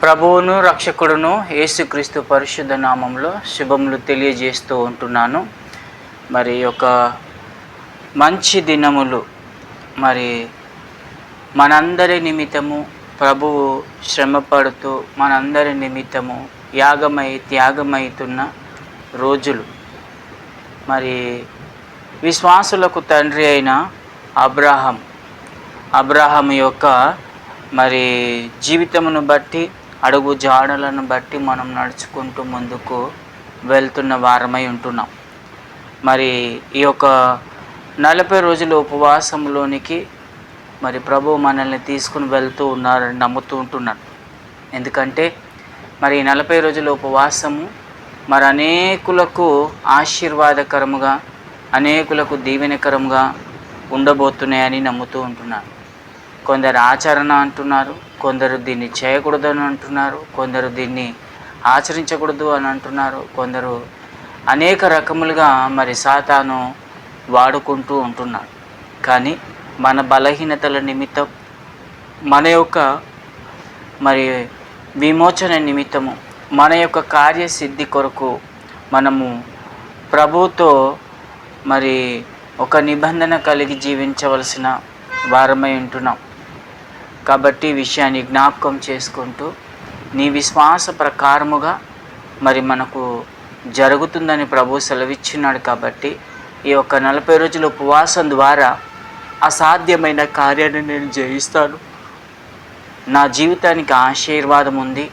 ప్రభువును రక్షకుడును యేసుక్రీస్తు పరిశుద్ధ నామంలో శుభములు తెలియజేస్తూ ఉంటున్నాను. మరి ఒక మంచి దినములు మరి మనందరి నిమిత్తము ప్రభువు శ్రమపడుతూ మనందరి నిమిత్తము త్యాగమైతున్న రోజులు. మరి విశ్వాసులకు తండ్రి అయిన అబ్రహాము యొక్క మరి జీవితమును బట్టి అడుగు జాడలను బట్టి మనం నడుచుకుంటూ ముందుకు వెళ్తున్న వారమై ఉంటున్నాం. మరి ఈ యొక్క 40 రోజుల ఉపవాసంలోనికి మరి ప్రభు మనల్ని తీసుకుని వెళ్తూ ఉన్నారని నమ్ముతూ ఉంటున్నాను. ఎందుకంటే మరి 40 రోజుల ఉపవాసము మరి అనేకులకు ఆశీర్వాదకరముగా, అనేకులకు దీవెనకరంగా ఉండబోతున్నాయని నమ్ముతూ ఉంటున్నాను. కొందరు ఆచరణ అంటున్నారు, కొందరు దీన్ని చేయకూడదని అంటున్నారు, కొందరు దీన్ని ఆచరించకూడదు అని అంటున్నారు, కొందరు అనేక రకములుగా మరి సాతాను వాడుకుంటూ ఉంటున్నాడు. కానీ మన బలహీనతల నిమిత్తం, మన యొక్క మరి విమోచన నిమిత్తము, మన యొక్క కార్యసిద్ధి కొరకు మనము ప్రభుతో మరి ఒక నిబంధన కలిగి జీవించవలసిన వారమై ఉంటున్నాం. కాబట్టి ఈ విషయాన్ని జ్ఞాపకం చేసుకుంటూ నీ విశ్వాస ప్రకారముగా మరి మనకు జరుగుతుందని ప్రభు సెలవిచ్చున్నాడు. కాబట్టి ఈ యొక్క 40 రోజుల ఉపవాసం ద్వారా అసాధ్యమైన కార్యాన్ని నేను జయిస్తాను. నా జీవితానికి ఆశీర్వాదం ఉంది.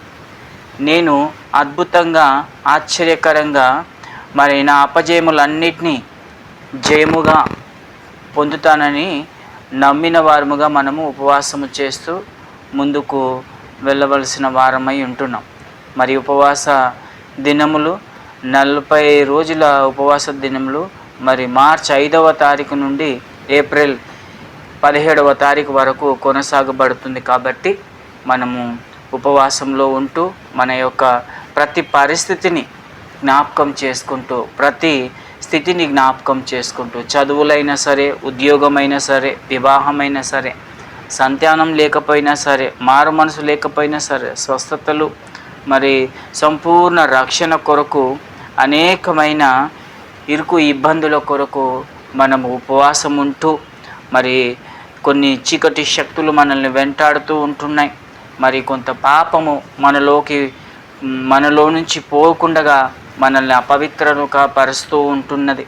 నేను అద్భుతంగా, ఆశ్చర్యకరంగా మరి నా అపజయములన్నిటినీ జయముగా పొందుతానని నమ్మిన వారముగా మనము ఉపవాసము చేస్తూ ముందుకు వెళ్ళవలసిన వారమై ఉంటున్నాం. మరి ఉపవాస దినములు 40 రోజుల ఉపవాస దినములు మరి మార్చి 5వ తారీఖు నుండి ఏప్రిల్ 17వ తారీఖు వరకు కొనసాగబడుతుంది. కాబట్టి మనము ఉపవాసంలో ఉంటూ మన యొక్క ప్రతి పరిస్థితిని జ్ఞాపకం చేసుకుంటూ, ప్రతి స్థితిని జ్ఞాపకం చేసుకుంటూ, చదువులైనా సరే, ఉద్యోగమైనా సరే, వివాహమైనా సరే, సంతానం లేకపోయినా సరే, మారు మనసు లేకపోయినా సరే, స్వస్థతలు మరి సంపూర్ణ రక్షణ కొరకు, అనేకమైన ఇరుకు ఇబ్బందుల కొరకు మనము ఉపవాసం ఉంటూ మరి కొన్ని చీకటి శక్తులు మనల్ని వెంటాడుతూ ఉంటున్నాయి. మరి కొంత పాపము మనలో నుంచి పోకుండా మనల్ని అపవిత్రముగా పరుస్తూ ఉంటున్నది.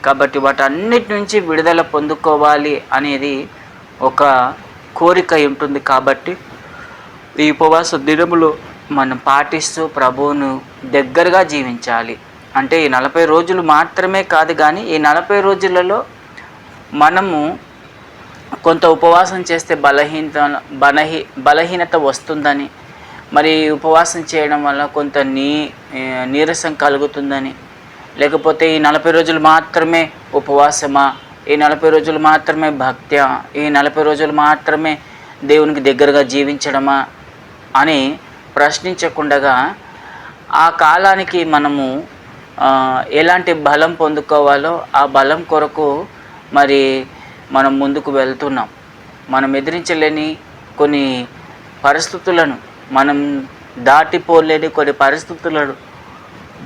కాబట్టి వాటన్నిటి నుంచి విడుదల పొందుకోవాలి అనేది ఒక కోరిక ఉంటుంది. కాబట్టి ఈ ఉపవాస దినములు మనం పాటిస్తూ ప్రభువును దగ్గరగా జీవించాలి. అంటే ఈ 40 రోజులు మాత్రమే కాదు, కానీ ఈ 40 రోజులలో మనము కొంత ఉపవాసం చేస్తే బలహీనత వస్తుందని, మరి ఉపవాసం చేయడం వల్ల కొంత నీరసం కలుగుతుందని, లేకపోతే ఈ 40 రోజులు మాత్రమే ఉపవాసమా, ఈ 40 రోజులు మాత్రమే భక్త్యా, ఈ 40 రోజులు మాత్రమే దేవునికి దగ్గరగా జీవించడమా అని ప్రశ్నించకుండా ఆ కాలానికి మనము ఎలాంటి బలం పొందుకోవాలో ఆ బలం కొరకు మరి మనం ముందుకు వెళ్తున్నాం. మనం ఎదిరించలేని కొన్ని పరిస్థితులను, మనం దాటిపోలేని కొన్ని పరిస్థితులను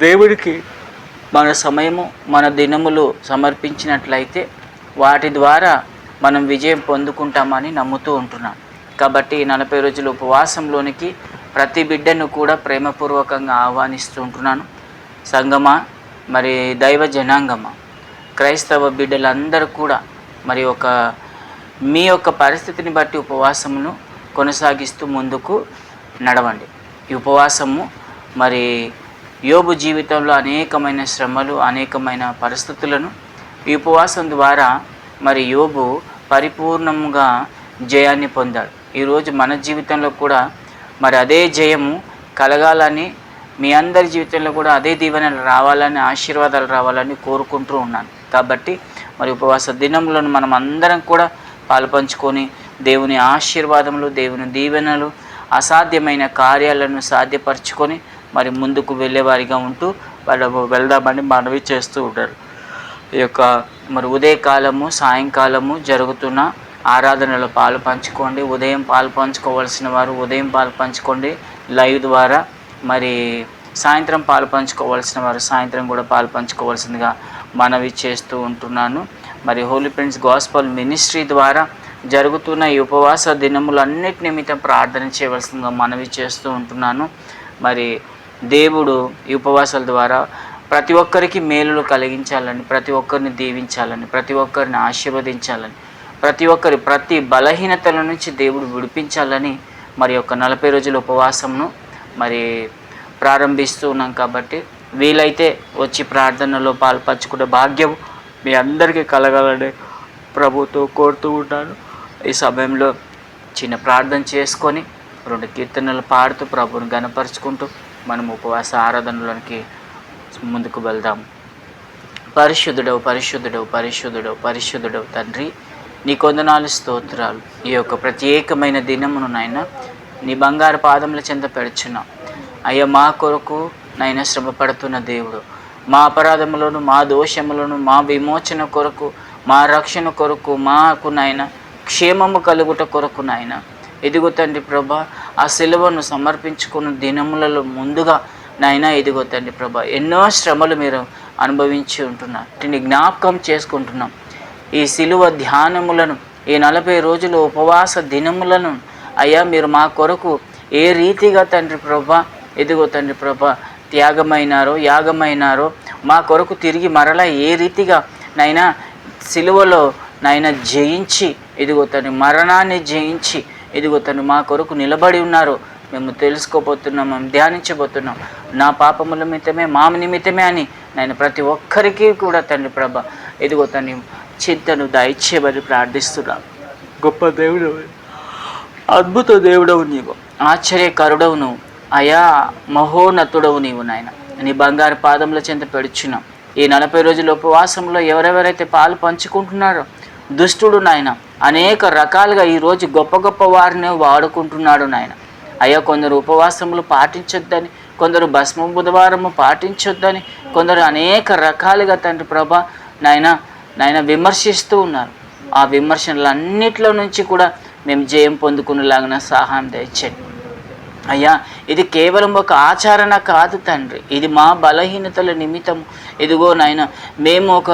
దేవుడికి మన సమయము, మన దినములు సమర్పించినట్లయితే వాటి ద్వారా మనం విజయం పొందుకుంటామని నమ్ముతూ ఉంటున్నాం. కాబట్టి 40 రోజుల ఉపవాసంలోనికి ప్రతి బిడ్డను కూడా ప్రేమపూర్వకంగా ఆహ్వానిస్తూ ఉంటున్నాను. సంగమా, మరి దైవ జనాంగమా, క్రైస్తవ బిడ్డలందరూ కూడా మరి మీ యొక్క పరిస్థితిని బట్టి ఉపవాసమును కొనసాగిస్తూ ముందుకు నడవండి. ఈ ఉపవాసము మరి యోబు జీవితంలో అనేకమైన శ్రమలు, అనేకమైన పరిస్థితులను ఈ ఉపవాసం ద్వారా మరి యోబు పరిపూర్ణంగా జయాన్ని పొందాడు. ఈరోజు మన జీవితంలో కూడా మరి అదే జయము కలగాలని, మీ అందరి జీవితంలో కూడా అదే దీవెనలు రావాలని, ఆశీర్వాదాలు రావాలని కోరుకుంటూ ఉన్నాను. కాబట్టి మరి ఉపవాస దినములను మనం అందరం కూడా పాలుపంచుకొని దేవుని ఆశీర్వాదములు, దేవుని దీవెనలు, అసాధ్యమైన కార్యాలను సాధ్యపరచుకొని మరి ముందుకు వెళ్ళేవారిగా ఉంటూ వెళ్దామని మనవి చేస్తూ ఉంటారు. ఈ యొక్క మరి ఉదయకాలము, సాయంకాలము జరుగుతున్న ఆరాధనలో పాలు పంచుకోండి. ఉదయం పాలు పంచుకోవాల్సిన వారు ఉదయం పాలు పంచుకోండి. లైవ్ ద్వారా మరి సాయంత్రం పాలు పంచుకోవాల్సిన వారు సాయంత్రం కూడా పాలు పంచుకోవాల్సిందిగా మనవి చేస్తూ ఉంటున్నాను. మరి హోలీ ఫ్రెండ్స్ గాస్పల్ మినిస్ట్రీ ద్వారా జరుగుతున్న ఈ ఉపవాస దినములన్నిటి నిమిత్తం ప్రార్థన చేయవలసిందిగా మనవి చేస్తూ ఉంటున్నాను. మరి దేవుడు ఈ ఉపవాసాల ద్వారా ప్రతి ఒక్కరికి మేలులు కలిగించాలని, ప్రతి ఒక్కరిని దీవించాలని, ప్రతి ఒక్కరిని ఆశీర్వదించాలని, ప్రతి బలహీనతల నుంచి దేవుడు విడిపించాలని మరి యొక్క 40 రోజుల ఉపవాసంను మరి ప్రారంభిస్తూ ఉన్నాం. కాబట్టి వీలైతే వచ్చి ప్రార్థనలో పాల్పంచుకునే భాగ్యం మీ అందరికీ కలగాలని ప్రభుతో కోరుతూ ఉంటాను. ఈ సమయంలో చిన్న ప్రార్థన చేసుకొని 2 కీర్తనలు పాడుతూ ప్రభువుని గణపరుచుకుంటూ మనం ఉపవాస ఆరాధనలోనికి ముందుకు వెళ్దాం. పరిశుద్ధుడవు పరిశుద్ధుడవు పరిశుద్ధుడవు పరిశుద్ధుడవు తండ్రి, నీ కొందనాలు స్తోత్రాలు. ఈ యొక్క ప్రత్యేకమైన దినమును నాయన నీ బంగారు పాదముల చెంత పెడుచున్నాం. అయ్యా, మా కొరకు నాయన శ్రమ పడుతున్న దేవుడు, మా అపరాధములను, మా దోషములను, మా విమోచన కొరకు, మా రక్షణ కొరకు, మాకు నాయన క్షేమము కలుగుట కొరకు నాయన ఇదిగో తండ్రి ప్రభా, ఆ సిలువను సమర్పించుకున్న దినములలో ముందుగా నాయన ఇదిగో తండ్రి ప్రభా, ఎన్నో శ్రమలు మీరు అనుభవించి ఉంటున్నారు. వీటిని జ్ఞాపకం చేసుకుంటున్నాం. ఈ సిలువ ధ్యానములను, ఈ 40 రోజుల ఉపవాస దినములను అయ్యా మీరు మా కొరకు ఏ రీతిగా తండ్రి ప్రభా ఇదిగో తండ్రి ప్రభా యాగమైనారో మా కొరకు తిరిగి మరలా ఏ రీతిగా నైనా సిలువలో నైనా జయించి ఇదిగో తండ్రి మరణాన్ని జయించి ఇదిగో తండ్రి మా కొరకు నిలబడి ఉన్నారో మేము తెలుసుకోబోతున్నాం, మేము ధ్యానించబోతున్నాం. నా పాపముల నిమిత్తమే, మా నిమిత్తమే అని నేను ప్రతి ఒక్కరికి కూడా తండ్రి ప్రభ ఇదిగో తండ్రి చింతను దయచేయమని ప్రార్థిస్తున్నాను. గొప్ప దేవుడు, అద్భుత దేవుడవు నీవు, ఆశ్చర్యకరుడవు నువ్వు, అయా మహోన్నతుడవు నీవు నాయన. నీ బంగారు పాదముల చెంత పెడుచున్నాం. ఈ 40 రోజుల ఉపవాసంలో ఎవరెవరైతే పాలు పంచుకుంటున్నారో దుష్టుడు నాయన అనేక రకాలుగా ఈరోజు గొప్ప గొప్ప వారిని వాడుకుంటున్నాడు నాయన. అయ్యా, కొందరు ఉపవాసములు పాటించొద్దని, కొందరు భస్మ బుధవారము పాటించొద్దని, కొందరు అనేక రకాలుగా తండ్రి ప్రభ నాయన విమర్శిస్తూ ఉన్నారు. ఆ విమర్శలన్నిటిలో నుంచి కూడా మేము జయం పొందుకునేలాగిన సహాయం దయచేయండి అయ్యా. ఇది కేవలం ఒక ఆచరణ కాదు తండ్రి, ఇది మా బలహీనతల నిమిత్తం ఇదిగో నాయన మేము ఒక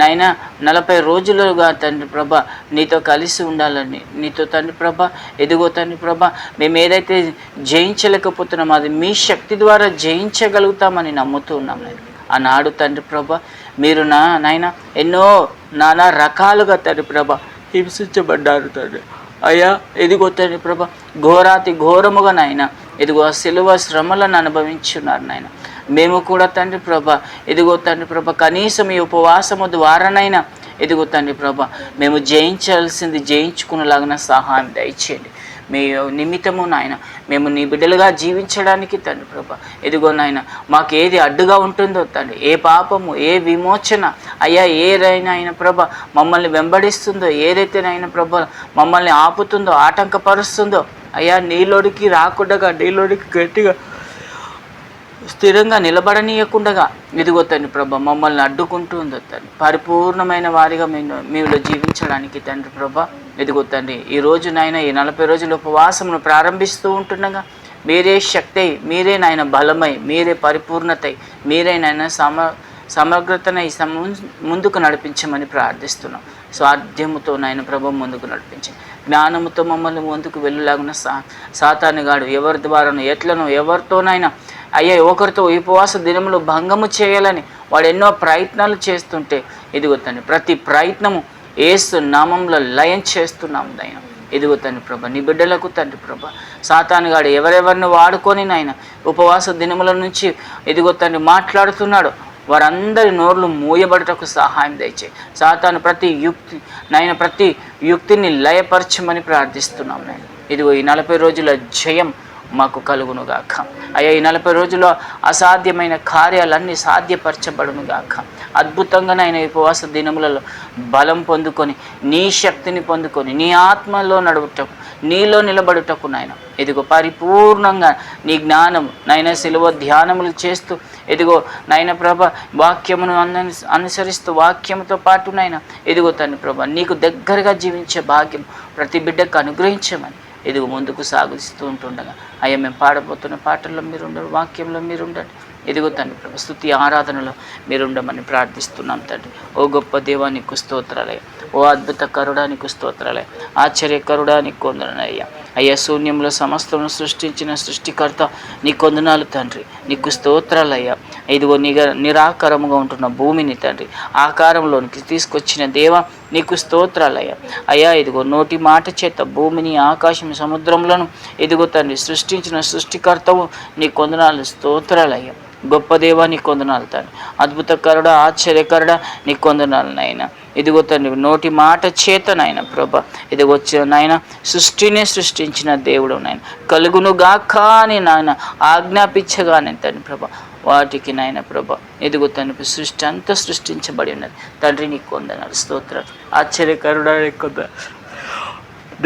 40 రోజులుగా తండ్రి ప్రభ నీతో కలిసి ఉండాలని, నీతో తండ్రి ప్రభ ఇదిగో తండ్రి ప్రభ మేము ఏదైతే జయించలేకపోతున్నామో అది మీ శక్తి ద్వారా జయించగలుగుతామని నమ్ముతూ ఉన్నాం నాయన. ఆనాడు తండ్రి ప్రభ మీరు నాయన ఎన్నో నానా రకాలుగా తండ్రి ప్రభ హింసించబడ్డారు తండ్రి అయ్యా. ఇదిగో తండ్రి ప్రభ ఘోరాతి ఘోరముగా నాయన ఇదిగో సిలువ శ్రమలను అనుభవించున్నారు నాయన. మేము కూడా తండ్రి ప్రభ ఇదిగో తండ్రి ప్రభ కనీసం ఈ ఉపవాసము ద్వారానైనా ఇదిగో తండ్రి ప్రభ మేము జయించాల్సింది జయించుకునేలాగిన సహాయం దయచేయండి. మీ నిమిత్తము నాయన మేము నీ బిడ్డలుగా జీవించడానికి తండ్రి ప్రభ ఇదిగో నాయన మాకు ఏది అడ్డుగా ఉంటుందో తండ్రి, ఏ పాపము, ఏ విమోచన అయ్యా ఏదైనా ప్రభ మమ్మల్ని వెంబడిస్తుందో, ఏదైతే ప్రభ మమ్మల్ని ఆపుతుందో, ఆటంకపరుస్తుందో అయ్యా నీలోడికి రాకుండా, నీలోడికి గట్టిగా స్థిరంగా నిలబడనీయకుండా ఇదిగో తండ్రి ప్రభ మమ్మల్ని అడ్డుకుంటూ ఉందో తండ్రి. పరిపూర్ణమైన వారిగా మీలో జీవించడానికి తండ్రి ప్రభ ఇదిగో తండ్రి ఈరోజు నాయన ఈ 40 రోజుల ఉపవాసమును ప్రారంభిస్తూ ఉంటుండగా మీరే శక్తి, మీరే నాయన బలమై, మీరే పరిపూర్ణతై, మీరే నాయన సమగ్రతనై ముందుకు నడిపించమని ప్రార్థిస్తున్నాం. స్వాధ్యముతో నాయన ప్రభ ముందుకు నడిపించి జ్ఞానముతో మమ్మల్ని ముందుకు వెళ్ళలాగిన సాతానుగాడు ఎవరి ద్వారానో ఎట్లనో ఎవరితోనైనా అయ్యా ఒకరితో ఉపవాస దినములు భంగము చేయాలని వాడు ఎన్నో ప్రయత్నాలు చేస్తుంటే ఇదిగో తండ్రి ప్రతి ప్రయత్నము యేసు నామంలో లయం చేస్తున్నాము నాయన. ఇదిగో తండ్రి ప్రభ నీ బిడ్డలకు తండ్రి ప్రభ సాతానుగాడు ఎవరెవరిని వాడుకొని నాయన ఉపవాస దినముల నుంచి ఇదిగో తండ్రి మాట్లాడుతున్నాడు, వారందరి నోర్లు మూయబడటకు సహాయం దయచేయి. సాతాను ప్రతి యుక్తిని లయపరచమని ప్రార్థిస్తున్నాం నాయన. ఇదిగో ఈ 40 రోజుల జయం మాకు కలుగునుగాక అయ్యా. ఈ 40 రోజుల్లో అసాధ్యమైన కార్యాలన్నీ సాధ్యపరచబడునుగాక. అద్భుతంగా నాయన ఉపవాస దినములలో బలం పొందుకొని, నీ శక్తిని పొందుకొని, నీ ఆత్మలో నడువుటకు, నీలో నిలబడుటకు నాయన ఇదిగో పరిపూర్ణంగా నీ జ్ఞానం నాయన సిలువ ధ్యానములు చేస్తూ ఇదిగో నాయన ప్రభ వాక్యమును అనుసరిస్తూ వాక్యముతో పాటు నాయన ఇదిగో తండ్రి ప్రభ నీకు దగ్గరగా జీవించే భాగ్యం ప్రతి బిడ్డకు అనుగ్రహించమని ఇదిగో ముందుకు సాగిస్తూ ఉంటుండగా అయ్యా మేము పాడబోతున్న పాటల్లో మీరు ఉండండి, వాక్యంలో మీరు ఉండండి. ఇదిగో తండ్రి ప్రభు స్తుతి ఆరాధనలో మీరు ఉండమని ప్రార్థిస్తున్నాం తండ్రి. ఓ గొప్ప దేవా నీకు స్తోత్రాలయ్య, ఓ అద్భుత కరుడా నీకు స్తోత్రాలయ్య, ఆశ్చర్యకరుడా నీకు కొందనయ్యా. అయ్యా శూన్యంలో సమస్తను సృష్టించిన సృష్టికర్త నీ కొందనాలు తండ్రి, నీకు స్తోత్రాలయ్యా. ఇదిగో నిరాకారముగా ఉంటున్న భూమిని తండ్రి ఆకారంలోనికి తీసుకొచ్చిన దేవ నీకు స్తోత్రాలయ్యా. అయ్యా ఇదిగో నోటి మాట చేత భూమిని ఆకాశం సముద్రంలోను ఇదిగో తండ్రి సృష్టించిన సృష్టికర్తవు నీ కొందనాలు స్తోత్రాలయ్యా. గొప్ప దేవా నీ కొందనాలు తండ్రి, అద్భుతకరుడ ఆశ్చర్యకరుడ నీ కొందనాలు నాయన. ఇదిగో తండ్రి నోటి మాట చేత నాయన ప్రభ ఇది వచ్చిన నాయన సృష్టిని సృష్టించిన దేవుడు నాయన కలుగును గాక అని నాయన ఆజ్ఞాపించగానే తండ్రి ప్రభ వాటికి నాయన ప్రభ ఇదిగో తండ్రి సృష్టి అంతా సృష్టించబడి ఉన్నది తండ్రి నీకు కొందనాలు స్తోత్రం. ఆశ్చర్యకరుడా నీకు కొందనాలు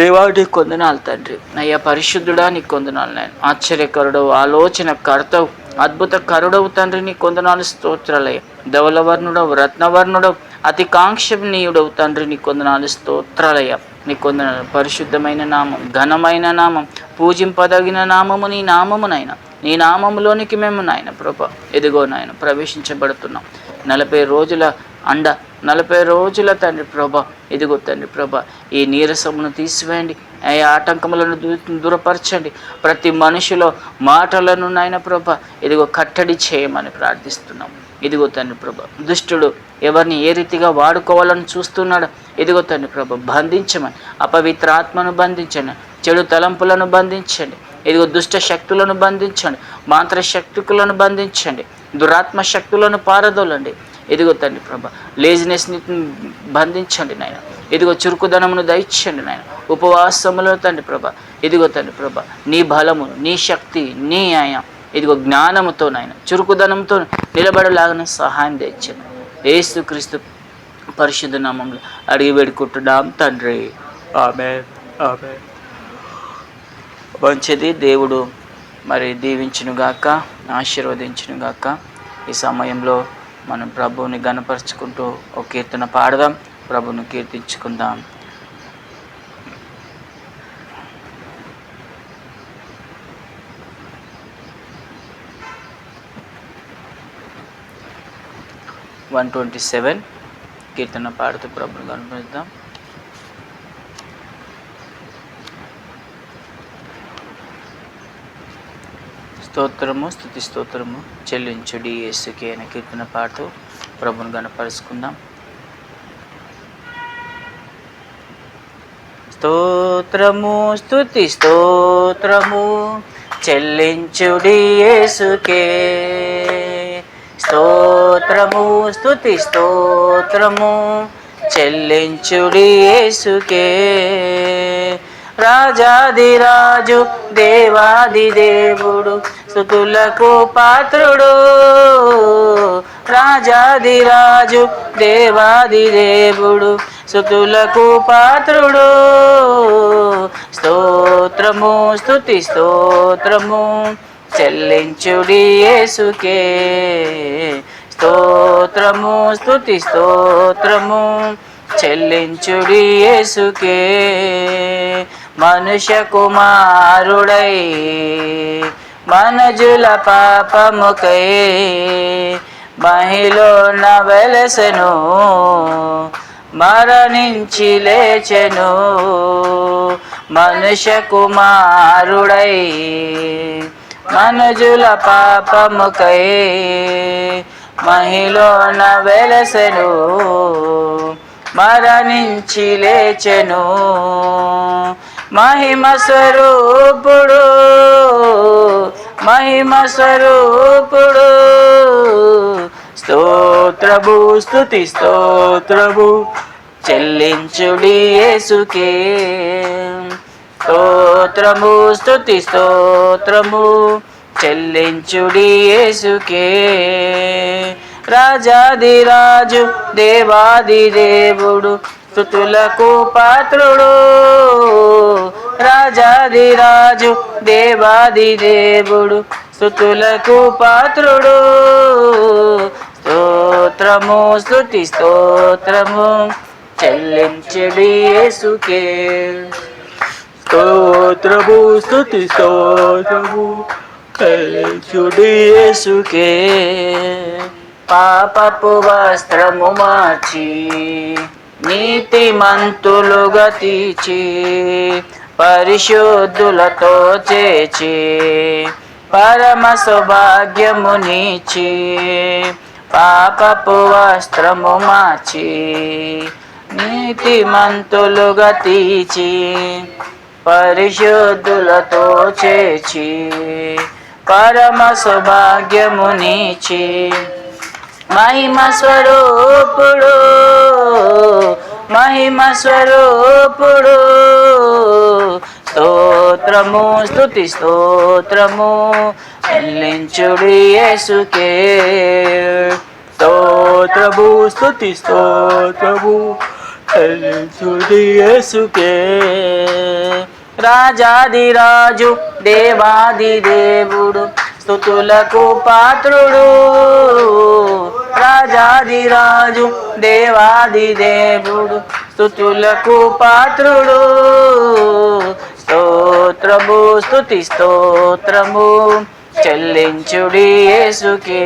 దేవాడి కొందనాలు తండ్రి. అయ్యా పరిశుద్ధుడా నీకు కొందనాలు నాయన. ఆశ్చర్యకరుడవు, ఆలోచన కర్తవు, అద్భుత కరుడవు తండ్రి నీ కొందనాలు స్తోత్రాలయ్య. ధవలవర్ణుడవు, రత్నవర్ణుడవు, అతి కాంక్షణీయుడవు తండ్రి నీ కొందనాలు స్తోత్రాలయ్య. నీ కొందనాలు పరిశుద్ధమైన నామం, ఘనమైన నామం, పూజింపదగిన నామము నీ నామమునైనా. నీ నామములోనికి మేము నాయన ప్రభ ఎదుగో నాయన ప్రవేశించబడుతున్నాం. 40 రోజుల 40 రోజుల తండ్రి ప్రభ ఇదిగో తండ్రి ప్రభ ఈ నీరసమును తీసివేయండి, ఆ ఆటంకములను దూరపరచండి. ప్రతి మనిషిలో మాటలను నాయన ప్రభ ఇదిగో కట్టడి చేయమని ప్రార్థిస్తున్నాం. ఇదిగో తండ్రి ప్రభ దుష్టుడు ఎవరిని ఏ రీతిగా వాడుకోవాలని చూస్తున్నాడు ఇదిగో తండ్రి ప్రభ బంధించమని, అపవిత్ర ఆత్మను బంధించండి, చెడు తలంపులను బంధించండి, ఇదిగో దుష్ట శక్తులను బంధించండి, మంత్ర శక్తులను బంధించండి, దురాత్మ శక్తులను పారదోలండి. ఇదిగో తండ్రి ప్రభ లేజినెస్ని బంధించండి నాయన. ఇదిగో చురుకుదనమును దయచండి నాయన. ఉపవాసములో తండ్రి ప్రభ ఇదిగో తండ్రి ప్రభ నీ బలము, నీ శక్తి, నీ ఆయ ఇదిగో జ్ఞానముతో నాయన చురుకుదనంతో నిలబడలాగిన సహాయం తెచ్చండి. యేసుక్రీస్తు పరిశుద్ధ నామంలో అడిగి వేడుకుంటున్నాం తండ్రి, ఆమేన్, ఆమేన్. మంచిది. దేవుడు మరి దీవించునుగాక, ఆశీర్వదించునుగాక. ఈ సమయంలో మనం ప్రభువుని గణపరుచుకుంటూ ఒక కీర్తన పాడదాం, ప్రభువుని కీర్తించుకుందాం. వన్ 127 కీర్తన పాడుతూ ప్రభువుని గణపరుద్దాం. స్తోత్రము, స్తుతి స్తోత్రము చెల్లించుడి యేసుకే అనే కీర్తన పాడుతూ ప్రభువుని గణపరుచుకుందాం. స్తోత్రము, స్తుతి స్తోత్రము చెల్లించుడి యేసుకే. స్తోత్రము, స్తుతి స్తోత్రము చెల్లించుడి యేసుకే. రాజాదిరాజు దేవాది దేవుడు స్తుతులకు పాత్రుడు. రాజాదిరాజు దేవాది దేవుడు స్తుతులకు పాత్రుడు. స్తోత్రము, స్తుతి స్తోత్రము చెల్లించుడి యేసుకే. స్తోత్రము, స్తుతి స్తోత్రము చెల్లించుడి యేసుకే. మనుష్య కుమారుడై మనుజుల పాపముకై మహిళన వెలసెను, మరణించి లేచెను. మనుష్య కుమారుడై మనుజుల పాపముకై మహిళన వెలసెను, మరణించి లేచెను. మహిమ స్వరూపుడు, మహిమ స్వరూపుడు. స్తోత్రము, స్తుతి స్తోత్రము చెల్లించుడి యేసుకే. స్తోత్రము, స్తుతి స్తోత్రము చెల్లించుడి యేసుకే. రాజాదిరాజు దేవాది దేవుడు స్తుతులకు పాత్రుడు. రాజాదిరాజు దేవాది దేవుడు స్తుతులకు పాత్రుడు. స్తోత్రము, స్తుతి స్తోత్రము చెల్లించుడి యేసుకే. స్తోత్రము స్తుతి స్తోత్రము చెల్లించుడి యేసుకే. పాపపు వస్త్రము మార్చి నీతిమంతులుగా తీర్చి పరిశుద్ధులతో చేర్చి పరమ సౌభాగ్యమునిచ్చి పాపపు వస్త్రము మార్చి నీతిమంతులుగా తీర్చి పరిశుద్ధులతో చేర్చి పరమ సౌభాగ్యమునిచ్చి మహిమ స్వరూపుడు మహిమ స్వరూపుడు స్తోత్రము స్తుతి స్తోత్రము చెల్లించుడి యేసుకే. స్తోత్రము స్తుతి స్తోత్రము చెల్లించుడి యేసుకే. రాజాదిరాజు దేవాది దేవుడు స్తుతులకు పాత్రుడు. రాజాదిరాజు దేవాది దేవుడు స్తుతులకు పాత్రుడు. స్తోత్రము స్తుతి స్తోత్రము చెల్లించుడి యేసుకే.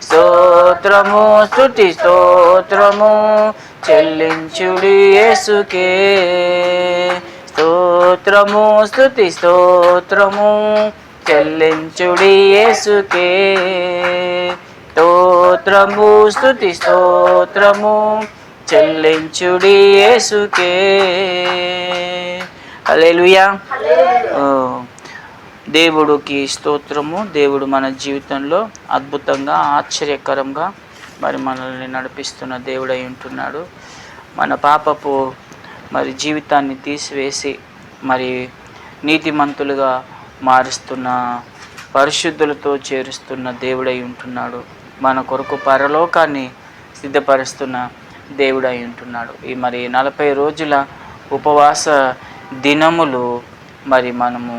స్తోత్రము స్తుతి స్తోత్రము చెల్లించుడి యేసుకే. స్తోత్రము స్తుతి స్తోత్రము చెల్లించుడి యేసుకే. స్తోత్రము స్తుతి స్తోత్రము చెల్లించుడి యేసుకే. హల్లెలూయా. దేవుడికి స్తోత్రము. దేవుడు మన జీవితంలో అద్భుతంగా ఆశ్చర్యకరంగా మరి మనల్ని నడిపిస్తున్న దేవుడై ఉంటున్నాడు. మన పాపపు మరి జీవితాన్ని తీసివేసి మరి నీతిమంతులుగా మారుస్తున్న పరిశుద్ధులతో చేరుస్తున్న దేవుడై ఉంటున్నాడు. మన కొరకు పరలోకాన్ని సిద్ధపరుస్తున్న దేవుడై ఉంటున్నాడు. ఈ మరి 40 రోజుల ఉపవాస దినములు మరి మనము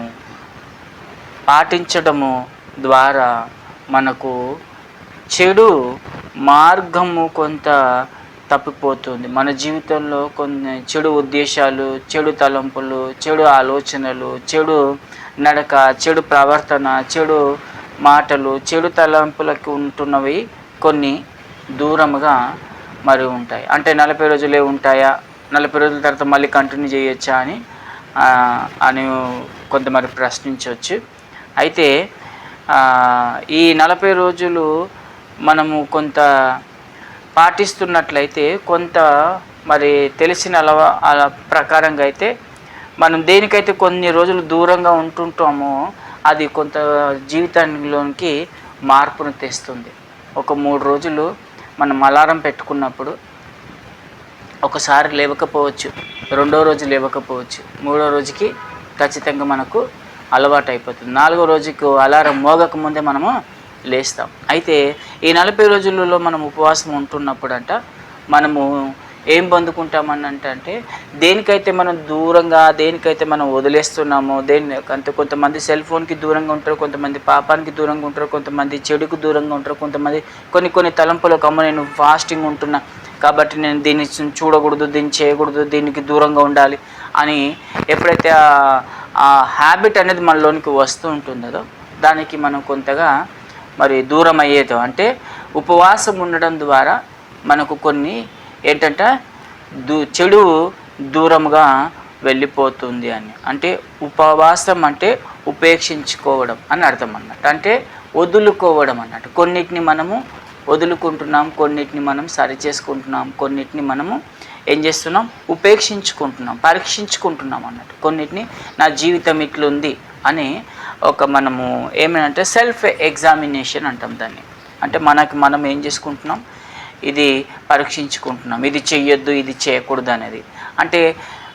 పాటించడము ద్వారా మనకు చెడు మార్గము కొంత తప్పిపోతుంది. మన జీవితంలో కొన్ని చెడు ఉద్దేశాలు, చెడు తలంపులు, చెడు ఆలోచనలు, చెడు నడక, చెడు ప్రవర్తన, చెడు మాటలు, చెడు తలంపులకు ఉంటున్నవి కొన్ని దూరముగా మరి ఉంటాయి. అంటే 40 రోజులే ఉంటాయా, 40 రోజుల తర్వాత మళ్ళీ కంటిన్యూ చేయొచ్చా అని కొంతమంది ప్రశ్నించవచ్చు. అయితే ఈ 40 రోజులు మనము కొంత పాటిస్తున్నట్లయితే కొంత మరి తెలిసిన ప్రకారంగా అయితే మనం దేనికైతే కొన్ని రోజులు దూరంగా ఉంటుంటామో అది కొంత జీవితంలోనికి మార్పును తెస్తుంది. ఒక 3 రోజులు మనం అలారం పెట్టుకున్నప్పుడు ఒకసారి లేవకపోవచ్చు, 2వ రోజు లేవకపోవచ్చు, 3వ రోజుకి ఖచ్చితంగా మనకు అలవాటు అయిపోతుంది. 4వ రోజుకు అలారం మోగకముందే మనము లేస్తాం. అయితే ఈ 40 రోజులలో మనం ఉపవాసం ఉంటున్నప్పుడు మనము ఏం పొందుకుంటామనంటే దేనికైతే మనం దూరంగా, దేనికైతే మనం వదిలేస్తున్నామో అంటే కొంతమంది సెల్ ఫోన్కి దూరంగా ఉంటారు, కొంతమంది పాపానికి దూరంగా ఉంటారు, కొంతమంది చెడుకు దూరంగా ఉంటారు, కొంతమంది కొన్ని తలంపులకు అమ్మ నేను ఫాస్టింగ్ ఉంటున్నా కాబట్టి నేను దీన్ని చూడకూడదు, దీన్ని చేయకూడదు, దీనికి దూరంగా ఉండాలి అని ఎప్పుడైతే ఆ హ్యాబిట్ అనేది మనలోనికి వస్తూ ఉంటుందో దానికి మనం కొంతగా మరి దూరం అయ్యేదో. అంటే ఉపవాసం ఉండడం ద్వారా మనకు కొన్ని ఏంటంటే చెడు దూరంగా వెళ్ళిపోతుంది అని. అంటే ఉపవాసం అంటే ఉపేక్షించుకోవడం అని అర్థం అన్నట్టు, అంటే వదులుకోవడం అన్నట్టు. కొన్నిటిని మనము వదులుకుంటున్నాం, కొన్నిటిని మనం సరి చేసుకుంటున్నాం, కొన్నిటిని మనము ఏం చేస్తున్నాం ఉపేక్షించుకుంటున్నాం, పరీక్షించుకుంటున్నాం అన్నట్టు. కొన్నిటిని నా జీవితం ఇట్లుంది అని మనము ఏమంటే సెల్ఫ్ ఎగ్జామినేషన్ అంటాం దాన్ని. అంటే మనం ఏం చేసుకుంటున్నాం, ఇది పరీక్షించుకుంటున్నాం, ఇది చెయ్యొద్దు, ఇది చేయకూడదు అనేది. అంటే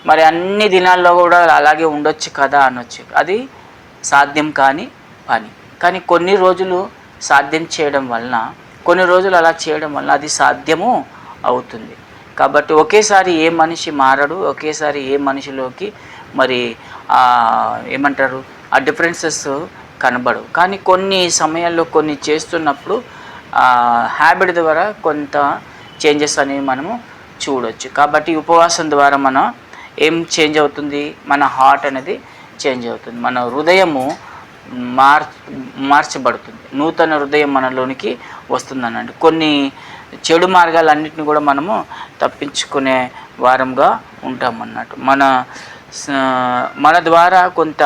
మరి అన్ని దినాల్లో కూడా అలాగే ఉండొచ్చు కదా అనొచ్చు. అది సాధ్యం కాని పని. కానీ కొన్ని రోజులు సాధ్యం చేయడం వలన, కొన్ని రోజులు అలా చేయడం వలన అది సాధ్యము అవుతుంది. కాబట్టి ఒకేసారి ఏ మనిషి మారడు, ఒకేసారి ఏ మనిషిలోకి మరి ఏమంటారు ఆ డిఫరెన్సెస్ కనబడవు. కానీ కొన్ని సమయాల్లో కొన్ని చేస్తున్నప్పుడు హ్యాబిట్ ద్వారా కొంత చేంజెస్ అనేవి మనము చూడవచ్చు. కాబట్టి ఉపవాసం ద్వారా మనం ఏం చేంజ్ అవుతుంది? మన హార్ట్ అనేది చేంజ్ అవుతుంది, మన హృదయము మార్చబడుతుంది, నూతన హృదయం మనలోనికి వస్తుందనండి. కొన్ని చెడు మార్గాలన్నింటినీ కూడా మనము తప్పించుకునే వారంగా ఉంటామన్నట్టు. మన ద్వారా కొంత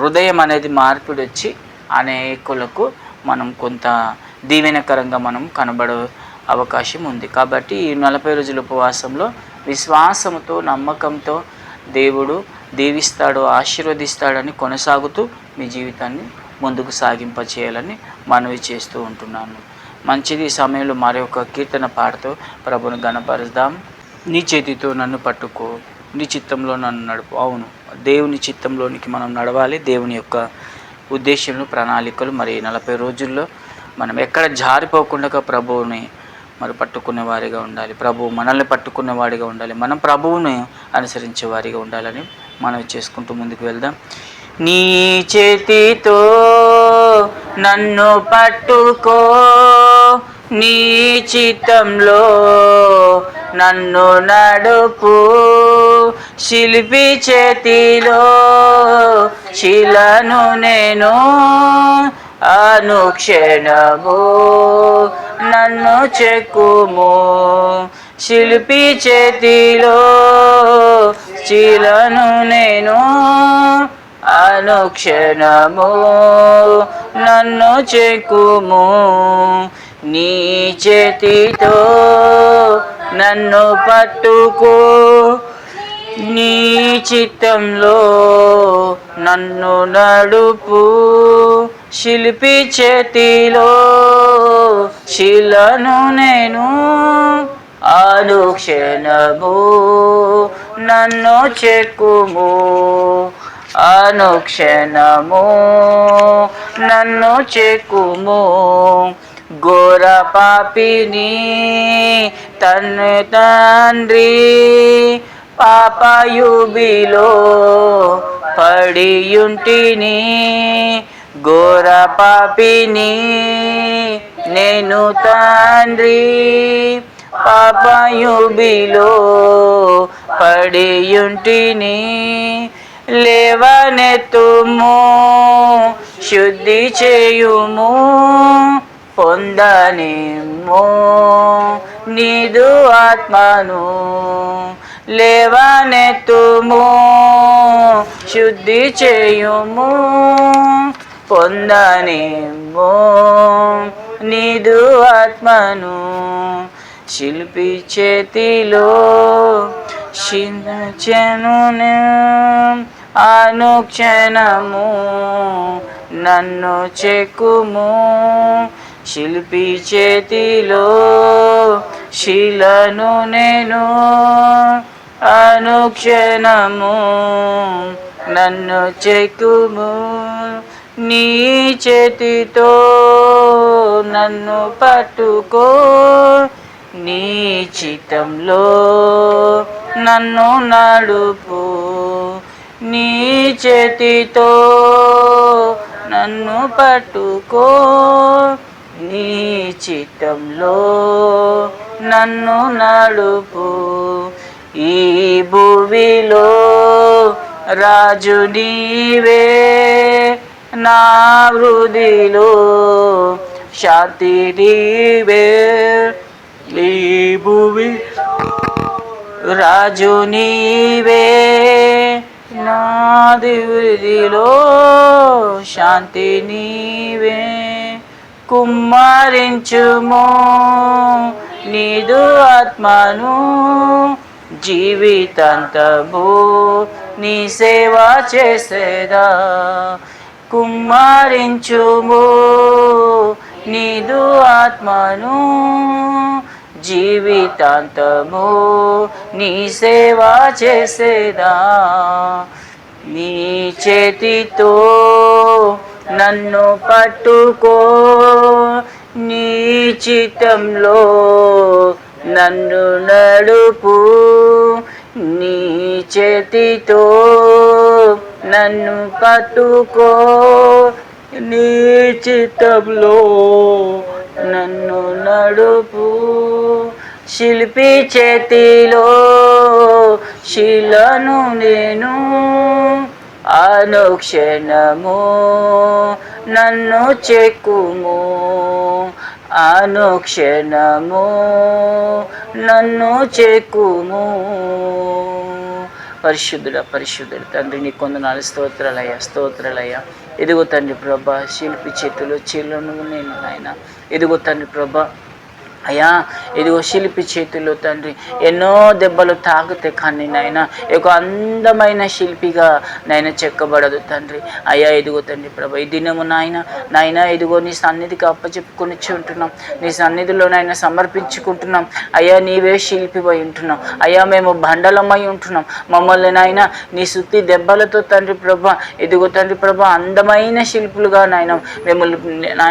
హృదయం అనేది మార్పిడి వచ్చి అనేకులకు మనం కొంత దీవెనకరంగా మనం కనబడే అవకాశం ఉంది. కాబట్టి ఈ 40 రోజుల ఉపవాసంలో విశ్వాసంతో, నమ్మకంతో దేవుడు దీవిస్తాడు, ఆశీర్వదిస్తాడని కొనసాగుతూ మీ జీవితాన్ని ముందుకు సాగింపచేయాలని మనవి చేస్తూ ఉంటున్నాను. మంచిది. ఈ సమయంలో మరొక కీర్తన పాడుతూ ప్రభుని గణపరుద్దాం. నీ చేతితో నన్ను పట్టుకో, నీ చిత్తంలో నన్ను నడుపు. అవును, దేవుని చిత్తంలోనికి మనం నడవాలి. దేవుని యొక్క ఉద్దేశంలో, ప్రణాళికలు మరి 40 రోజుల్లో మనం ఎక్కడ జారిపోకుండా ప్రభువుని మరి పట్టుకునే వారిగా ఉండాలి. ప్రభువు మనల్ని పట్టుకునే వాడిగా ఉండాలి. మనం ప్రభువుని అనుసరించే వారిగా ఉండాలని మనం చేసుకుంటూ ముందుకు వెళ్దాం. నీ చేతితో నన్ను పట్టుకో, నీ చిత్తంలో నన్ను నడుపు, శిల్పి చేతిలో శిలను నేను, అనుక్షణము నన్ను చెక్కుము, శిల్పి చేతిలో శిలను నేను, అనుక్షణము నన్ను చెక్కుము. నీ చేతితో నన్ను పట్టుకో, నీ చిత్తంలో నన్ను నడుపు, శిల్పి చేతిలో శిలను నేను, అనుక్షణము నన్ను చెక్కుము, అనుక్షణము నన్ను చెక్కుము. ఘోర పాపిని తండ్రి పాపయుబిలో పడియుంటిని, ఘోర పాపిని నేను తండ్రి పాపయుబిలో పడియుంటిని, లేవనెత్తుము శుద్ధి చేయుము, పొందనిమ్ము నీదు ఆత్మను, లేవనెత్తుము శుద్ధి చేయుము, పొందనిమ్ము నీదు ఆత్మను, శిల్పి చేతిలో శిలచెను, అనుక్షణము నన్ను చెక్కుము, శిల్పి చేతిలో శిలను నేను, అనుక్షణము నన్ను చెక్కుము. నీ చేతితో నన్ను పట్టుకో, నీ చిత్తంలో నన్ను నడుపు, నీ చేతితో నన్ను పట్టుకో, నీ చిత్తంలో నన్ను నడుపు. ఈ భూమిలో రాజు నీవే, నా హృదిలో శాంతి నీవే, ఈ భూమి రాజు నీవే, నా హృదిలో శాంతి నీవే. కుమ్మరించుము నీదు ఆత్మను, జీవితాంతము నీ సేవ చేసేదా. కుమ్మరించుము నీదు ఆత్మను, జీవితాంతము నీ సేవ చేసేదా. నీ చేతితో నన్ను పట్టుకో, నీ చిత్తంలో నన్ను నడుపు, నీ చేతితో నన్ను పట్టుకో, నీ చిత్తంలో నన్ను నడుపు, శిల్పి చేతిలో శిలను నేను, అనుక్షణము నన్ను చెక్కుము, అనుక్షణము నన్ను చెక్కుము. పరిశుద్ధుడ పరిశుద్ధుడు తండ్రి, నీ కొందనాలు స్తోత్రాలయ్యా, స్తోత్రాలయ్యా. ఇదిగో తండ్రి ప్రభా, శిల్పి చేతిలో చీలను నేను నాయన. ఇదిగో తండ్రి ప్రభా, అయ్యా ఇదిగో శిల్పి చేతుల్లో తండ్రి ఎన్నో దెబ్బలు తాకితే కానీ నాయన ఒక అందమైన శిల్పిగా నాయన చెక్కబడదు తండ్రి. అయ్యా ఇదిగో తండ్రి ప్రభా, ఈ దినము నాయన ఇదిగో నీ సన్నిధికి అప్పచెప్పుకొని ఉంటున్నాం, నీ సన్నిధిలో నాయన సమర్పించుకుంటున్నాం. అయ్యా నీవే శిల్పివై ఉంటున్నాం. అయ్యా మేము బండలమై ఉంటున్నాం. మమ్మల్ని నాయన నీ సుత్తి దెబ్బలతో తండ్రి ప్రభా, ఇదిగో తండ్రి ప్రభా, అందమైన శిల్పులుగా నాయన మిమ్మల్ని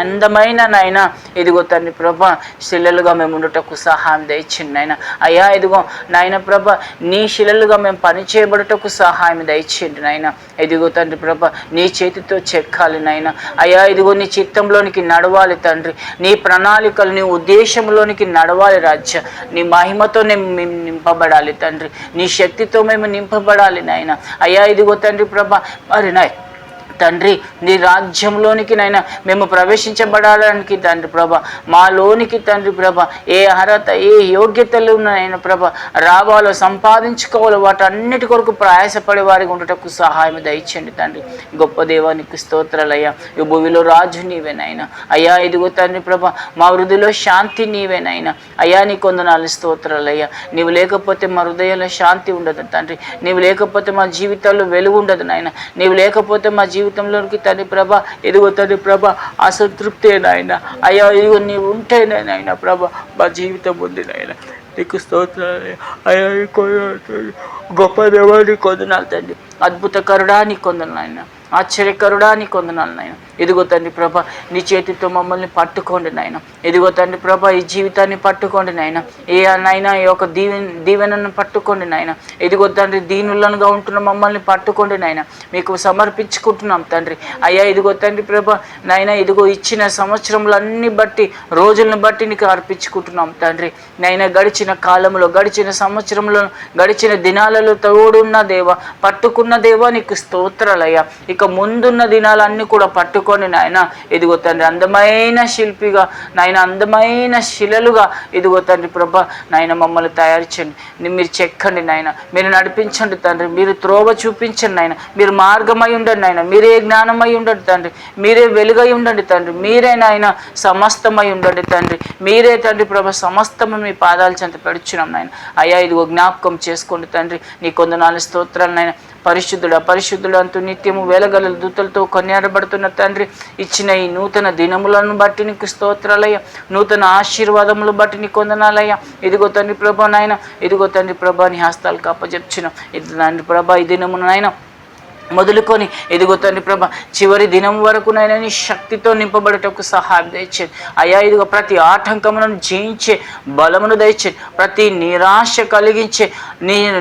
అందమైన నాయన ఇదిగో తండ్రి ప్రభా శిలలు మేము ఉండటకు సహాయం దయచేయండి నాయన. అయ్యా ఇదిగో నాయన ప్రభ, నీ శిలలుగా మేము పని చేయబడటకు సహాయం దయచేయండి నాయన. ఇదిగో తండ్రి ప్రభ, నీ చేతితో చెక్కాలి నాయన. అయ్యా ఇదిగో నీ చిత్తంలోనికి నడవాలి తండ్రి, నీ ప్రణాళికలు నీ ఉద్దేశంలోనికి నడవాలి రాజ్య. నీ మహిమతో మేము నింపబడాలి తండ్రి, నీ శక్తితో మేము నింపబడాలి నాయన. అయ్యా ఇదిగో తండ్రి ప్రభ, మరి నాయ్ తండ్రి నీ రాజ్యంలోనికి నైనా మేము ప్రవేశించబడడానికి తండ్రి ప్రభ, మాలోనికి తండ్రి ప్రభ ఏ అర్హత ఏ యోగ్యతలు ఉన్నాయన ప్రభ రావాలో సంపాదించుకోవాలో వాటన్నిటి కొరకు ప్రయాసపడే వారికి ఉండటకు సహాయం దయచేయండి తండ్రి. గొప్ప దేవానికి స్తోత్రాలయ్యా. ఈ భూమిలో రాజు నీవేనైనా. అయ్యా ఇదిగో తండ్రి ప్రభ, మా హృదయలో శాంతి నీవేనైనా. అయ్యా నీ కొందనాలు స్తోత్రాలయ్యా. నీవు లేకపోతే మా హృదయంలో శాంతి ఉండదు తండ్రి, నీవు లేకపోతే మా జీవితాల్లో వెలుగు ఉండదు నాయన, నీవు లేకపోతే మా జీవితంలోనికి తండ్రి ప్రభ ఎదుగో తండ్రి ప్రభ అసంతృప్తే నాయన. అయ్యా ఇదిగో నీవు ఉంటేనే నాయన ప్రభ మా జీవితం ఉంది నాయన. నీకు స్తోత్రాలు అయ్యా. గొప్ప దేవాన్ని కొందనాలు తండ్రి, అద్భుతకరుడా నీ కొందనాలు నాయన, ఆశ్చర్యకరుడా నీ కొందనాలు నాయన. ఇదిగో తండ్రి ప్రభ, నీ చేతితో మమ్మల్ని పట్టుకోండి నాయన. ఇదిగో తండ్రి ప్రభ, ఈ జీవితాన్ని పట్టుకోండి నాయన. ఏ నాయన ఈ యొక్క దీవెనను పట్టుకోండి నాయన. ఇదిగో తండ్రి, దీనులనుగా ఉంటున్న మమ్మల్ని పట్టుకోండి నాయన. మీకు సమర్పించుకుంటున్నాం తండ్రి. అయ్యా ఇదిగో తండ్రి ప్రభ నాయన, ఇదిగో ఇచ్చిన సంవత్సరములన్నీ బట్టి రోజులను బట్టి నీకు అర్పించుకుంటున్నాం తండ్రి. నాయన గడిచిన కాలంలో, గడిచిన సంవత్సరంలో, గడిచిన దినాలలో తోడున్న దేవ, పట్టుకున్న దేవ నీకు స్తోత్రాలయ్యా. ఇక ముందున్న దినాలన్నీ కూడా పట్టుకొని నాయన ఇదిగో తండ్రి అందమైన శిల్పిగా నాయన, అందమైన శిలలుగా ఇదిగో తండ్రి ప్రభ నాయన మమ్మల్ని తయారు చేయండి. మీరు చెక్కండి నాయన, మీరు నడిపించండి తండ్రి, మీరు త్రోవ చూపించండి నాయన, మీరు మార్గమై ఉండండి నాయన, మీరే జ్ఞానమై ఉండండి తండ్రి, మీరే వెలుగై ఉండండి తండ్రి, మీరే నాయన సమస్తమై ఉండండి తండ్రి, మీరే తండ్రి ప్రభ సమస్తము మీ పాదాలు చెంత పెడుచున్నాం నాయన. అయ్యా ఇదిగో జ్ఞాపకం చేసుకోండి తండ్రి. నీ కొందనాలు స్తోత్రాలు నాయన. పరిశుద్ధుడు పరిశుద్ధుడు అంటూ నిత్యము వేలగల దూతలతో కొనియాడబడుతున్న తండ్రి, ఇచ్చిన ఈ నూతన దినములను బట్టి నీకు స్తోత్రాలయ్యా, నూతన ఆశీర్వాదములు బట్టి నీ కొందనాలయ్యా. ఇదిగో తండ్రి ప్రభా నాయన, ఇదిగో తండ్రి ప్రభా నీ హస్తాలకు అప్పచెప్చున్నాం. ఇది తండ్రి ప్రభా ఈ దినమును నాయన మొదలుకొని ఎదుగో తండ్రి ప్రభ చివరి దినం వరకు నైనా నీ శక్తితో నింపబడటకు సహాయం దయచేది. అయ్యా ఇదిగో ప్రతి ఆటంకములను జయించే బలమును దయచేది, ప్రతి నిరాశ కలిగించే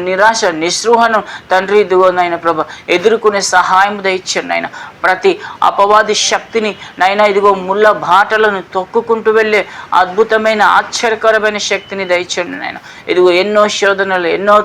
నిరాశ నిస్పృహను తండ్రి ఇదిగో నాయన ప్రభ ఎదుర్కొనే సహాయం దయచేది నాయన. ప్రతి అపవాది శక్తిని నైనా ఇదిగో ముళ్ళ బాటలను తొక్కుకుంటూ వెళ్ళే అద్భుతమైన ఆశ్చర్యకరమైన శక్తిని దయచేయండి నాయన. ఇదిగో ఎన్నో శోధనలు, ఎన్నో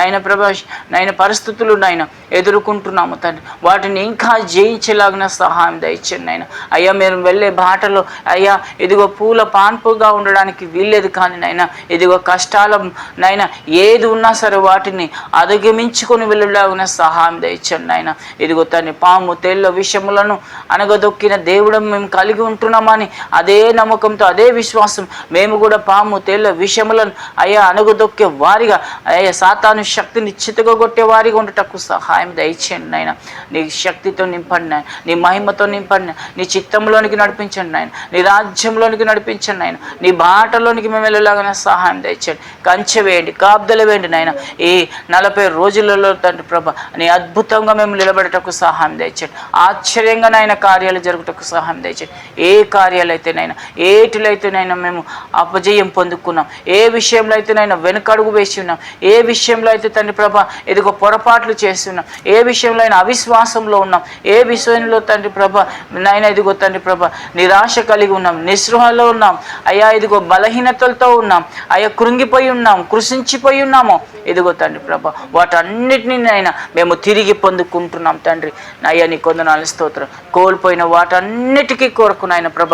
నైనా ప్రభ నైనా పరిస్థితులు నాయన ఎదుర్కొంటున్నాము తండ్రి, వాటిని ఇంకా జయించేలాగిన సహాయం దయచేయండి నాయన. అయ్యా మీరు వెళ్ళే బాటలో అయ్యా ఇదిగో పూల పాన్పుగా ఉండడానికి వీల్లేదు కానీ నాయన ఇదిగో కష్టాల నాయన ఏది ఉన్నా సరే వాటిని అధిగమించుకొని వెళ్ళలాగిన సహాయం దయచేయండి నాయన. ఇదిగో తండ్రి పాము తేళ్ళ విషయములను అనగదొక్కిన దేవుడు మేము కలిగి ఉంటున్నామని అదే నమ్మకంతో అదే విశ్వాసం మేము కూడా పాము తేళ్ళ విషయములను అయ్యా అనగదొక్కే వారిగా అయ్యా సాతాను శక్తిని చితగొట్టే వారిగా ఉండటకు సహాయం దయచేయండి నాయన. నీ శక్తితో నింపండి నాయన, నీ మహిమతో నింపండి, నీ చిత్తంలోనికి నడిపించండి నాయన, నీ రాజ్యంలోనికి నడిపించండి నాయన, నీ బాటలోనికి మేము వెళ్ళలాగానే సహాయం దయచేయండి. కంచె వేయండి, కాపుదల వేయండి నాయన. ఈ 40 రోజులలో తండ్రి ప్రభ నీ అద్భుతంగా మేము నిలబడటకు సహాయం దయచేయండి. ఆశ్చర్యంగా నాయన కార్యాలు జరుగుటకు సహాయం దయచేయండి. ఏ కార్యాలు అయితేనైనా ఏటిలో అయితేనైనా మేము అపజయం పొందుకున్నాం, ఏ విషయంలో అయితేనైనా వెనుకడుగు వేసి ఉన్నాం, ఏ విషయంలో అయితే తండ్రి ప్రభ ఎదుగో పొరపాట్లు చేస్తున్నాం, ఏ విషయంలో విషయంలో అయినా అవిశ్వాసంలో ఉన్నాం, ఏ విషయంలో తండ్రి ప్రభ నాయన ఇదిగో తండ్రి ప్రభ నిరాశ కలిగి ఉన్నాం, నిస్పృహలో ఉన్నాం అయ్యా, ఇదిగో బలహీనతలతో ఉన్నాం అయ్యా, కృంగిపోయి ఉన్నాం, కృషించిపోయి ఉన్నాము ఇదిగో తండ్రి ప్రభ వాటన్నిటినీ అయినా మేము తిరిగి పొందుకుంటున్నాం తండ్రి. అయ్యా నీ కొందనాలు స్తోత్రం. కోల్పోయిన వాటన్నిటికీ కొరకు నాయన ప్రభ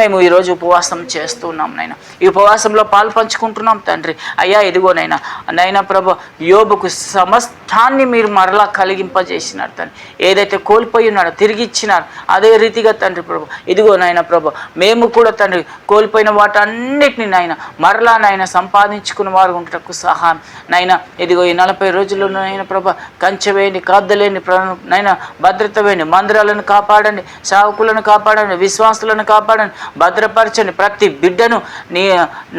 మేము ఈరోజు ఉపవాసం చేస్తున్నాం నాయన, ఈ ఉపవాసంలో పాలు పంచుకుంటున్నాం తండ్రి. అయ్యా ఇదిగోనైనా ప్రభ యోబుకు సమస్తాన్ని మీరు మరలా కలిగింపజేసినారు తండ్రి, ఏదైతే కోల్పోయి ఉన్నాడో తిరిగి ఇచ్చినారు అదే రీతిగా తండ్రి ప్రభ ఇదిగోనైనా ప్రభ మేము కూడా తండ్రి కోల్పోయిన వాటన్నిటిని నాయన మరలా నాయన సంపాదించుకున్న వారు ఉండటకు సహాయం నైనా ఇదిగో ఈ 40 రోజుల్లో నైనా ప్రభ కంచె వేయండి, కాద్దలేని నైనా భద్రత వేయండి, మందిరాలను కాపాడండి, సేవకులను కాపాడండి, విశ్వాసులను కాపాడండి, భద్రపరచండి. ప్రతి బిడ్డను నీ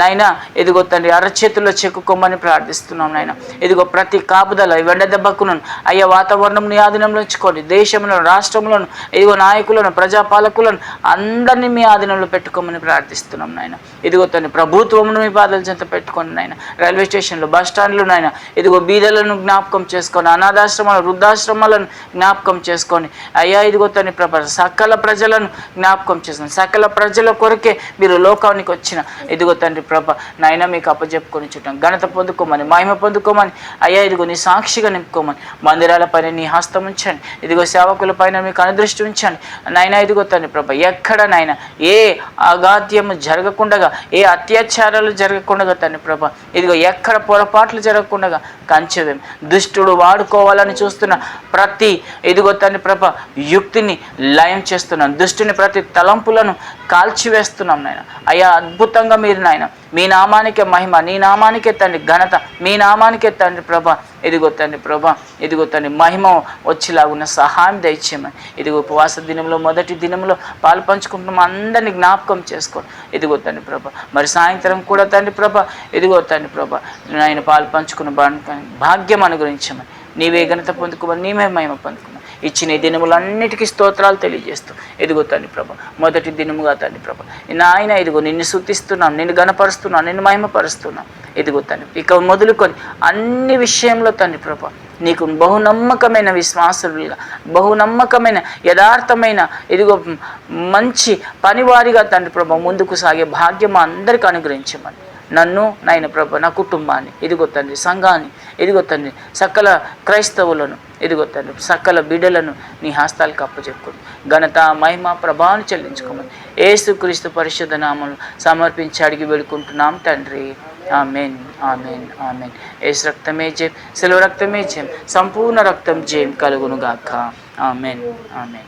నైనా ఇదిగో తండ్రి అరచేతుల్లో చెక్కుకోమని ప్రార్థిస్తున్నాం నాయన. ఇదిగో ప్రతి కాపుదల వెండ దెబ్బకును అయ్యా వాతావరణం నీ ఆధీనంలో ఉంచుకోండి, దేశంలో రాష్ట్రంలోను ఇదిగో నాయకులను ప్రజాపాలకులను అందరినీ మీ ఆధీనంలో పెట్టుకోమని ప్రార్థిస్తున్నాం నాయన. ఇదిగో తండ్రి ప్రభుత్వమును మీ పాదాల చెంత పెట్టుకోండి నాయన. రైల్వే స్టేషన్లు, బస్ స్టాండ్లు నాయన ఇదిగో బీదలను జ్ఞాపకం చేసుకొని, అనాథాశ్రమాలు, వృద్ధాశ్రమాలను జ్ఞాపకం చేసుకొని అయ్యా ఇదిగో తండ్రి ప్రభ సకల ప్రజలను జ్ఞాపకం చేసుకొని, సకల ప్రజల కొరకే మీరు లోకానికి వచ్చిన ఇదిగో తండ్రి ప్రభ నాయన మీకు అప్పచెప్పుకొని చుట్టాం. ఘనత పొందుకోమని, మహిమ పొందుకోమని అయ్యా ఇదిగో నీ సాక్షిగా నింపుకోమని, మందిరాల పైన నీ హస్తం ఉంచండి, ఇదిగో సేవకుల పైన మీకు అనుదృష్టి ఉంచండి నాయన. ఇదిగో తండ్రి ప్రభ ఎక్కడ నాయన ఏ అగాధ్యము జరగకుండగా, ఏ అత్యాచారాలు జరగకుండగా తండ్రి ప్రభ ఇదిగో ఎక్కడ పొరపాట్లు జరగకుండగా కంచెవేం. దుష్టుడు వాడుకోవాలని చూస్తున్న ప్రతి ఇదిగో తండ్రి ప్రభ యుక్తిని లయం చేస్తున్నాను, దుష్టుని ప్రతి తలంపులను కాల్చివేస్తున్నాం నాయన. అయ్యా అద్భుతంగా మీరు నాయన మీ నామానికే మహిమ, నీ నామానికే తండ్రి ఘనత, మీ నామానికే తండ్రి ప్రభ ఇదిగో తండ్రి ప్రభ ఇదిగో తండ్రి మహిమ వచ్చేలాగున్న సహాయం దయచేయమని. ఇదిగో ఉపవాస దినంలో మొదటి దినంలో పాలు పంచుకుంటున్నాం, అందరినీ జ్ఞాపకం చేసుకోండి ఇదిగో తండ్రి ప్రభ. మరి సాయంత్రం కూడా తండ్రి ప్రభ ఇదిగో తండ్రి ప్రభ ఆయన పాలు పంచుకున్న భాగ్యం అనుగ్రహించమని, నీవే ఘనత పొందుకోమని, నీవే మహిమ పొందుకోమని ఇచ్చిన ఈ దినములన్నిటికీ స్తోత్రాలు తెలియజేస్తూ ఇదిగో తండ్రి ప్రభ మొదటి దినముగా తండ్రి ప్రభ నాయన ఇదిగో నిన్ను స్తుతిస్తున్నాం, నిన్ను గణపరుస్తున్నాం, నిన్ను మహిమపరుస్తున్నాం ఇదిగో తండ్రి. ఇక మొదలుకొని అన్ని విషయంలో తండ్రి ప్రభ నీకు బహునమ్మకమైన విశ్వాసులుగా, బహునమ్మకమైన యథార్థమైన ఇదిగో మంచి పనివారిగా తండ్రి ప్రభ ముందుకు సాగే భాగ్యం అందరికీ అనుగ్రహించమని, నన్ను నాయన ప్రభ నా కుటుంబాన్ని ఇదిగో తండ్రి సంఘాన్ని ఇదిగో తండ్రి సకల క్రైస్తవులను ఇదిగో తండ్రి సకల బిడ్డలను నీ హస్తాలకు అప్పచెప్పుకోండి. ఘనత మహిమ ప్రభావాన్ని చెల్లించుకోమని యేసుక్రీస్తు పరిశుద్ధ నామములో సమర్పించి అడిగి వేడుకుంటున్నాం తండ్రి. Amen, amen, amen. యేసు రక్తమే జయం, సెలవు రక్తమే జయం, సంపూర్ణ రక్తం జయం కలుగునుగాక. Amen, amen.